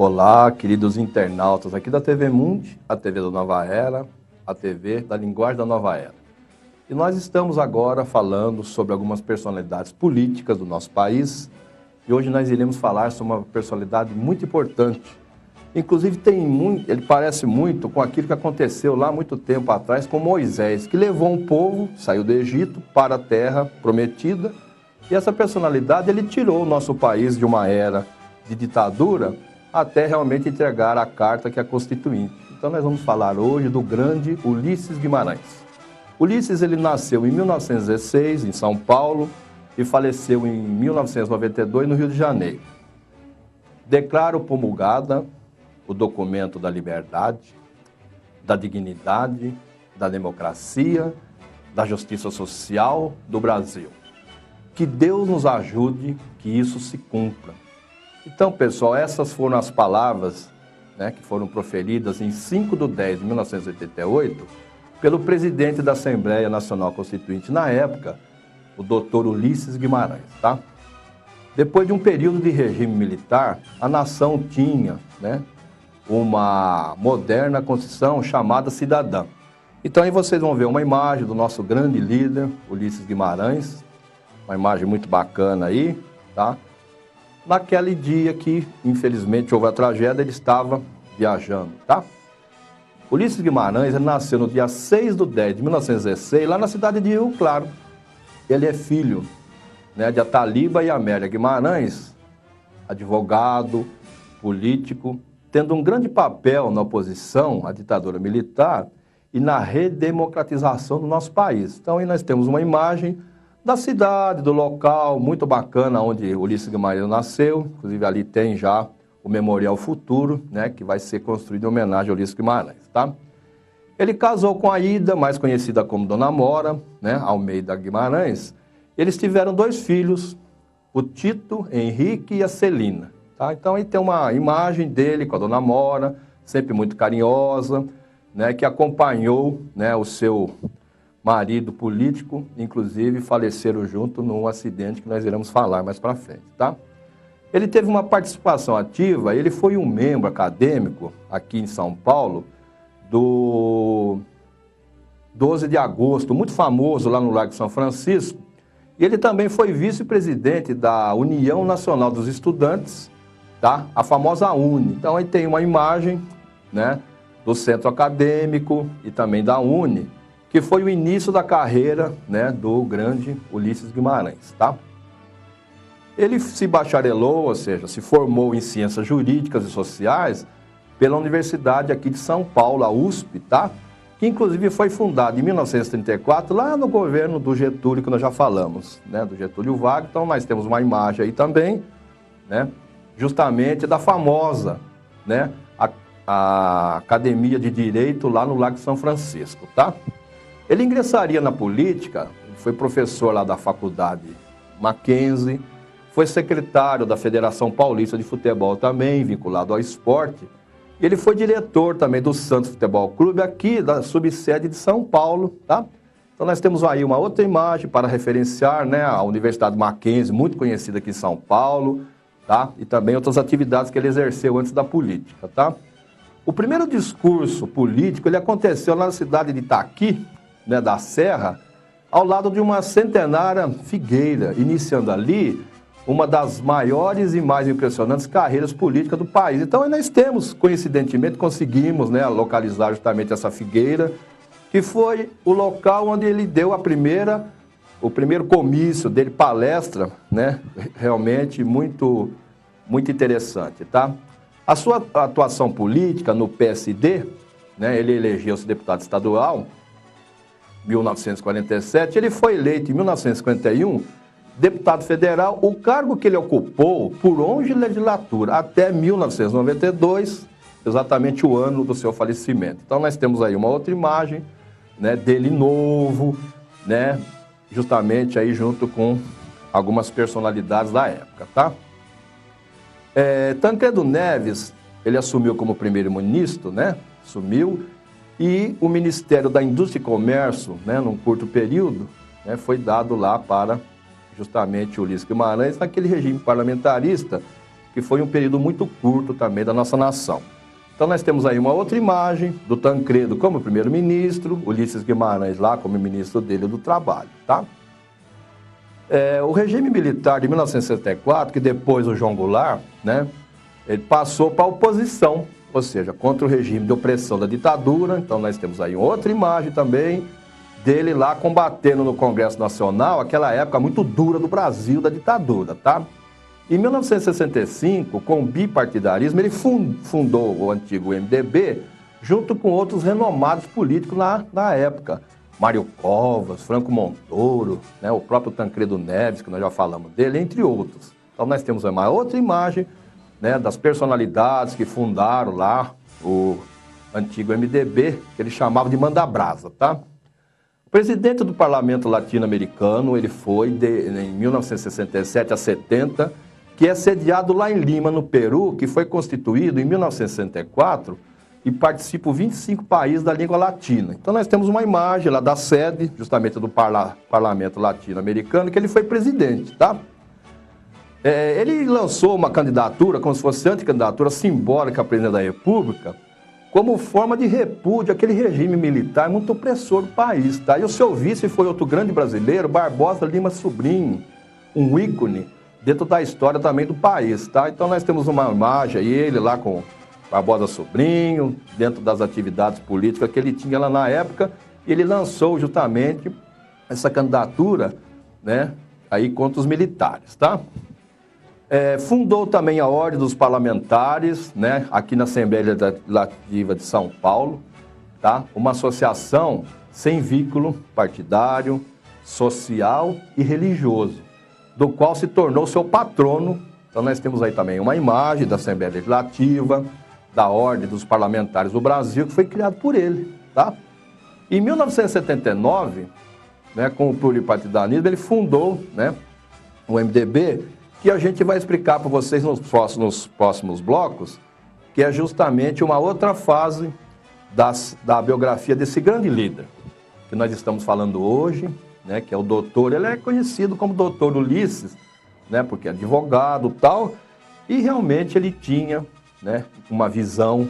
Olá, queridos internautas aqui da TV Mundi, a TV da Nova Era, a TV da linguagem da Nova Era. E nós estamos agora falando sobre algumas personalidades políticas do nosso país. E hoje nós iremos falar sobre uma personalidade muito importante. Inclusive, ele parece muito com aquilo que aconteceu lá muito tempo atrás com Moisés, que levou um povo, saiu do Egito para a terra prometida. E essa personalidade, ele tirou o nosso país de uma era de ditadura até realmente entregar a carta que é a Constituinte. Então nós vamos falar hoje do grande Ulisses Guimarães. Ulisses, ele nasceu em 1916 em São Paulo e faleceu em 1992 no Rio de Janeiro. Declaro promulgada o documento da liberdade, da dignidade, da democracia, da justiça social do Brasil. Que Deus nos ajude que isso se cumpra. Então, pessoal, essas foram as palavras, que foram proferidas em 5/10/1988 pelo presidente da Assembleia Nacional Constituinte na época, o doutor Ulisses Guimarães. Tá? Depois de um período de regime militar, a nação tinha uma moderna Constituição chamada Cidadã. Então aí vocês vão ver uma imagem do nosso grande líder, Ulisses Guimarães, uma imagem muito bacana aí, tá? Naquele dia que, infelizmente, houve a tragédia, ele estava viajando, tá? Ulisses Guimarães, ele nasceu no dia 6/10/1916, lá na cidade de Rio Claro. Ele é filho, de Ataliba e Amélia Guimarães, advogado, político, tendo um grande papel na oposição à ditadura militar e na redemocratização do nosso país. Então, aí nós temos uma imagem da cidade, do local, muito bacana, onde Ulisses Guimarães nasceu. Inclusive, ali tem já o Memorial Futuro, que vai ser construído em homenagem a Ulisses Guimarães, tá? Ele casou com a Ida, mais conhecida como Dona Mora, Almeida Guimarães. Eles tiveram 2 filhos, o Tito Henrique e a Celina, tá? Então, aí tem uma imagem dele com a Dona Mora, sempre muito carinhosa, que acompanhou, o seu marido político, inclusive faleceram junto num acidente que nós iremos falar mais para frente, tá? Ele teve uma participação ativa, ele foi um membro acadêmico aqui em São Paulo do 12 de agosto, muito famoso lá no Largo São Francisco, e ele também foi vice-presidente da União Nacional dos Estudantes, tá? A famosa UNE. Então aí tem uma imagem, do centro acadêmico e também da UNE, que foi o início da carreira, do grande Ulisses Guimarães, tá? Ele se bacharelou, ou seja, se formou em Ciências Jurídicas e Sociais pela Universidade aqui de São Paulo, a USP, tá? Que inclusive foi fundada em 1934, lá no governo do Getúlio, que nós já falamos, do Getúlio Vargas. Então nós temos uma imagem aí também, justamente da famosa, a Academia de Direito lá no Largo São Francisco, tá? Ele ingressaria na política, foi professor lá da Faculdade Mackenzie, foi secretário da Federação Paulista de Futebol também, vinculado ao esporte. E ele foi diretor também do Santos Futebol Clube, aqui da subsede de São Paulo, tá? Então nós temos aí uma outra imagem para referenciar, a Universidade Mackenzie, muito conhecida aqui em São Paulo, tá? E também outras atividades que ele exerceu antes da política, tá? O primeiro discurso político, ele aconteceu na cidade de Itaqui, da Serra, ao lado de uma centenária figueira, iniciando ali uma das maiores e mais impressionantes carreiras políticas do país. Então, aí nós temos, coincidentemente, conseguimos localizar justamente essa figueira, que foi o local onde ele deu o primeiro comício dele, palestra, realmente muito, muito interessante, tá? A sua atuação política no PSD, ele elegeu-se deputado estadual, 1947, ele foi eleito em 1951 deputado federal, o cargo que ele ocupou por 11 legislaturas até 1992, exatamente o ano do seu falecimento. Então nós temos aí uma outra imagem, dele novo, justamente aí junto com algumas personalidades da época, tá? Tancredo Neves, ele assumiu como primeiro-ministro, assumiu. E o Ministério da Indústria e Comércio, num curto período, foi dado lá para justamente Ulisses Guimarães, naquele regime parlamentarista que foi um período muito curto também da nossa nação. Então nós temos aí uma outra imagem do Tancredo como primeiro-ministro, Ulisses Guimarães lá como ministro dele do Trabalho, tá? O regime militar de 1964, que depois o João Goulart, né, ele passou para a oposição, ou seja, contra o regime de opressão da ditadura. Então nós temos aí outra imagem também dele lá combatendo no Congresso Nacional aquela época muito dura do Brasil, da ditadura, tá? Em 1965, com o bipartidarismo, ele fundou o antigo MDB junto com outros renomados políticos na época. Mário Covas, Franco Montoro, né, o próprio Tancredo Neves, que nós já falamos dele, entre outros. Então nós temos uma outra imagem, né, das personalidades que fundaram lá o antigo MDB, que ele chamava de Manda-Brasa, tá? O presidente do Parlamento Latino-Americano, ele foi em 1967 a 70, que é sediado lá em Lima, no Peru, que foi constituído em 1964 e participam 25 países da língua latina. Então nós temos uma imagem lá da sede, justamente do Parlamento Latino-Americano, que ele foi presidente, tá? Ele lançou uma candidatura, como se fosse anticandidatura simbólica à presidência da República, como forma de repúdio àquele regime militar muito opressor do país, tá? E o seu vice foi outro grande brasileiro, Barbosa Lima Sobrinho, um ícone dentro da história também do país, tá? Então nós temos uma imagem aí, ele lá com Barbosa Sobrinho, dentro das atividades políticas que ele tinha lá na época, e ele lançou justamente essa candidatura, né, aí contra os militares, tá? Fundou também a Ordem dos Parlamentares, né, aqui na Assembleia Legislativa de São Paulo, tá? Uma associação sem vínculo partidário, social e religioso, do qual se tornou seu patrono. Então nós temos aí também uma imagem da Assembleia Legislativa, da Ordem dos Parlamentares do Brasil, que foi criado por ele, tá? Em 1979, né, com o pluripartidarismo, ele fundou, né, o MDB, que a gente vai explicar para vocês nos próximos blocos, que é justamente uma outra fase da biografia desse grande líder, que nós estamos falando hoje, né, que é o doutor, ele é conhecido como doutor Ulisses, né, porque é advogado e tal, e realmente ele tinha, né, uma visão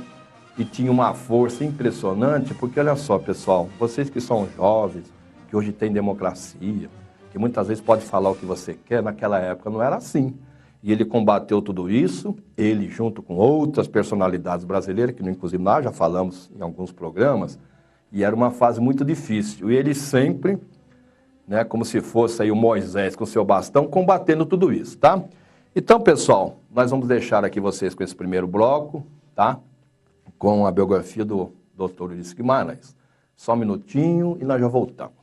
e tinha uma força impressionante, porque olha só, pessoal, vocês que são jovens, que hoje tem democracia, que muitas vezes pode falar o que você quer, naquela época não era assim. E ele combateu tudo isso, ele junto com outras personalidades brasileiras, que inclusive nós já falamos em alguns programas, e era uma fase muito difícil. E ele sempre, né, como se fosse aí o Moisés com seu bastão, combatendo tudo isso, tá? Então, pessoal, nós vamos deixar aqui vocês com esse primeiro bloco, tá? Com a biografia do Dr. Ulisses Guimarães. Só um minutinho e nós já voltamos.